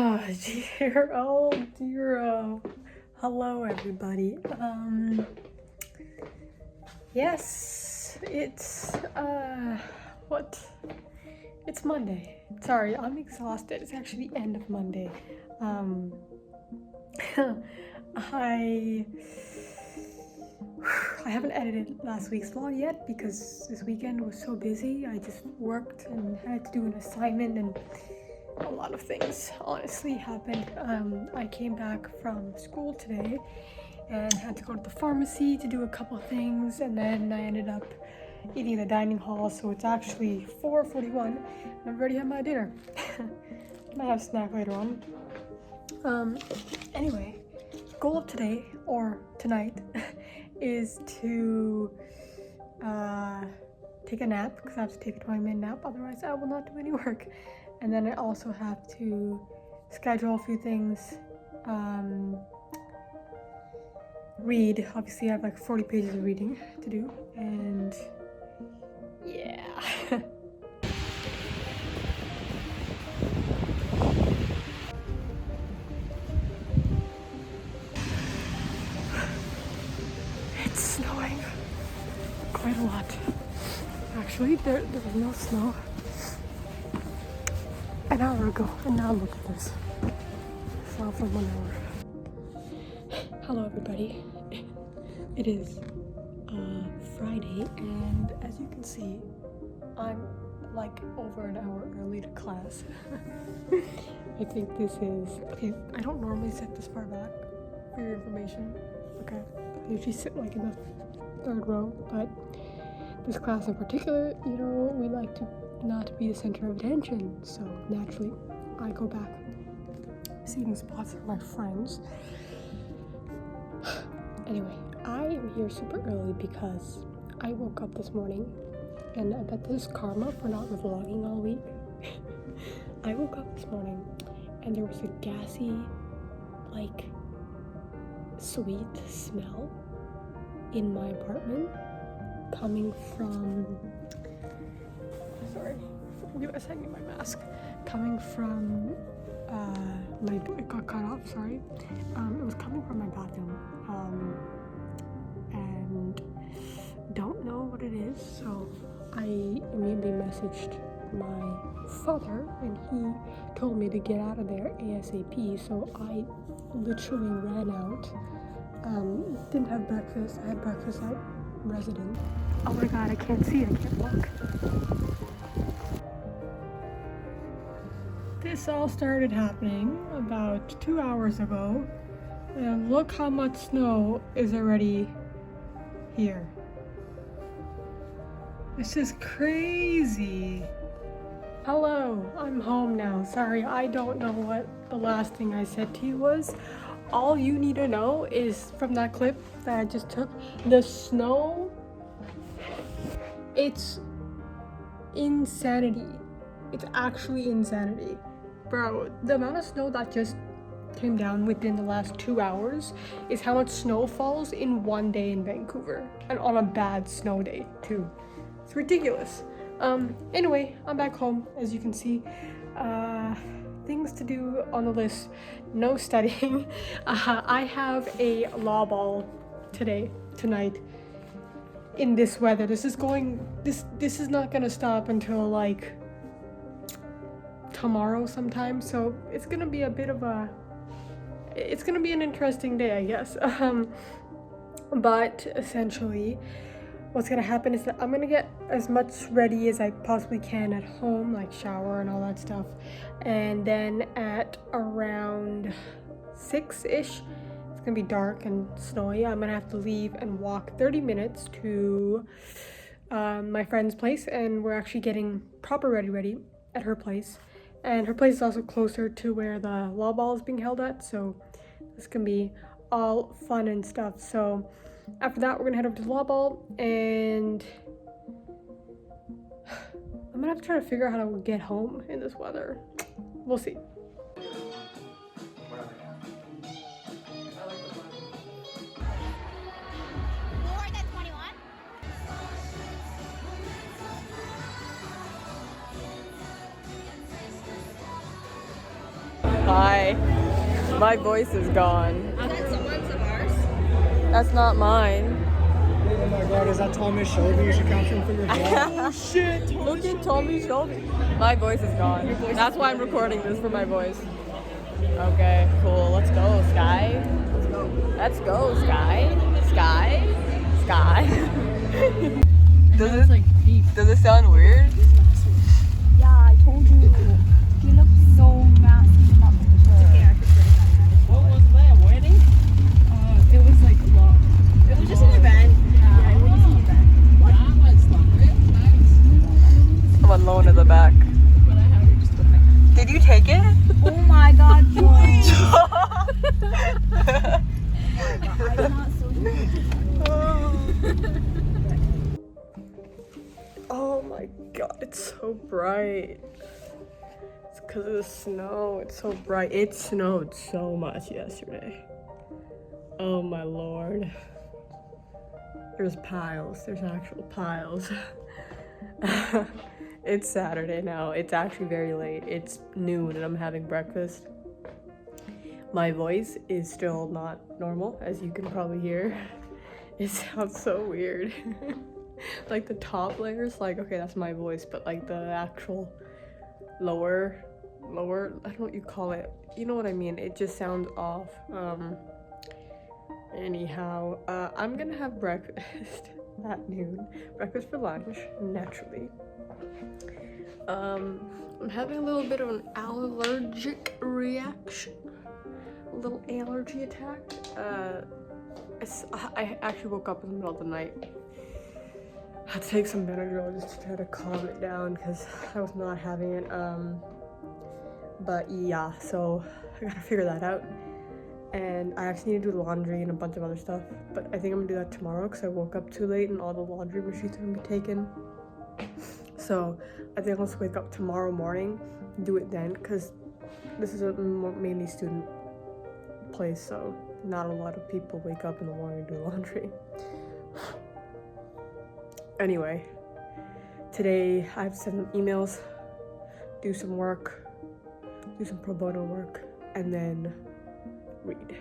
Oh dear, oh dear, oh. Hello everybody. Yes, it's what? It's Monday. Sorry, I'm exhausted. It's actually the end of Monday. I haven't edited last week's vlog yet because this weekend was so busy. I just worked and had to do an assignment and a lot of things honestly happened. I came back from school today and had to go to the pharmacy to do a couple things, and then I ended up eating in the dining hall, so it's actually 4:41 and I've already had my dinner. Might have a snack later on. Anyway, goal of today or tonight is to take a nap because I have to take a 20-minute nap, otherwise I will not do any work. And then I also have to schedule a few things, read. Obviously I have like 40 pages of reading to do, and yeah. It's snowing quite a lot. Actually, there was no snow an hour ago, and now look at this. Snowed for 1 hour. Hello everybody. It is Friday, and as you can see, I'm like over an hour early to class. I think this is okay. I don't normally sit this far back for your information. Okay, I usually sit like in the third row, but this class in particular, you know, we like to not be the center of attention, so naturally I go back seating spots for my friends. Anyway, I am here super early because I woke up this morning, and I bet this is karma for not vlogging all week. I woke up this morning and there was a gassy, like, sweet smell in my apartment coming from, sorry, give a second, my mask, coming from it got cut off, sorry. It was coming from my bathroom, and don't know what it is, so I immediately messaged my father and he told me to get out of there ASAP, so I literally ran out. Didn't have breakfast. I had breakfast at Resident. Oh my god, I can't see, I can't look. This all started happening about 2 hours ago, and look how much snow is already here. This is crazy. Hello, I'm home now. Sorry, I don't know what the last thing I said to you was. All you need to know is from that clip that I just took, the snow, it's insanity. It's actually insanity. Bro, the amount of snow that just came down within the last 2 hours is how much snow falls in one day in Vancouver, and on a bad snow day too. It's ridiculous. Anyway, I'm back home, as you can see. Things to do on the list: no studying. I have a law ball tonight in this weather. This is not gonna stop until like tomorrow sometime, so it's gonna be a bit of it's gonna be an interesting day, I guess. But essentially what's gonna happen is that I'm gonna get as much ready as I possibly can at home, like shower and all that stuff, and then at around 6-ish, it's gonna be dark and snowy. I'm gonna have to leave and walk 30 minutes to my friend's place, and we're actually getting proper ready at her place, and her place is also closer to where the law ball is being held at, so this can be all fun and stuff. So after that, we're gonna head over to the law ball, and I'm gonna have to try to figure out how to get home in this weather. We'll see. Hi. My voice is gone. Is that someone's of ours? That's not mine. Oh my god, is that Tommy Shelby? You should capture him for your vlog. Oh shit! Look at Tommy Shelby. My voice is gone. That's why I'm recording this for my voice. Okay, cool. Let's go, Sky. Let's go, Sky. Sky. Sky. Does it sound weird? Yeah, I told you. You look so massive in that picture. What was that? Wedding? It was like a lot. It was just an event. Yeah, it was an event. That was real nice. I'm alone in the back. But I have it just with my Did you take it? Oh my god, boy. I'm not so Oh my god, it's so bright. It's because of the snow. It's so bright. It snowed so much yesterday. Oh my lord. There's piles. There's actual piles. It's Saturday now. It's actually very late. It's noon and I'm having breakfast. My voice is still not normal, as you can probably hear. It sounds so weird. Like the top layers, like, okay, that's my voice, but like the actual lower, I don't know what you call it. You know what I mean? It just sounds off. Anyhow, I'm gonna have breakfast at noon. Breakfast for lunch, naturally. I'm having a little bit of an allergic reaction. A little allergy attack. I actually woke up in the middle of the night. I had to take some Benadryl just to try to calm it down because I was not having it. But yeah, so I gotta figure that out. And I actually need to do laundry and a bunch of other stuff. But I think I'm gonna do that tomorrow because I woke up too late and all the laundry machines are gonna be taken. So I think I'll just wake up tomorrow morning, do it then, because this is a mainly student place, so not a lot of people wake up in the morning to do laundry. Anyway, today I have to send some emails, do some work, do some pro bono work, and then read.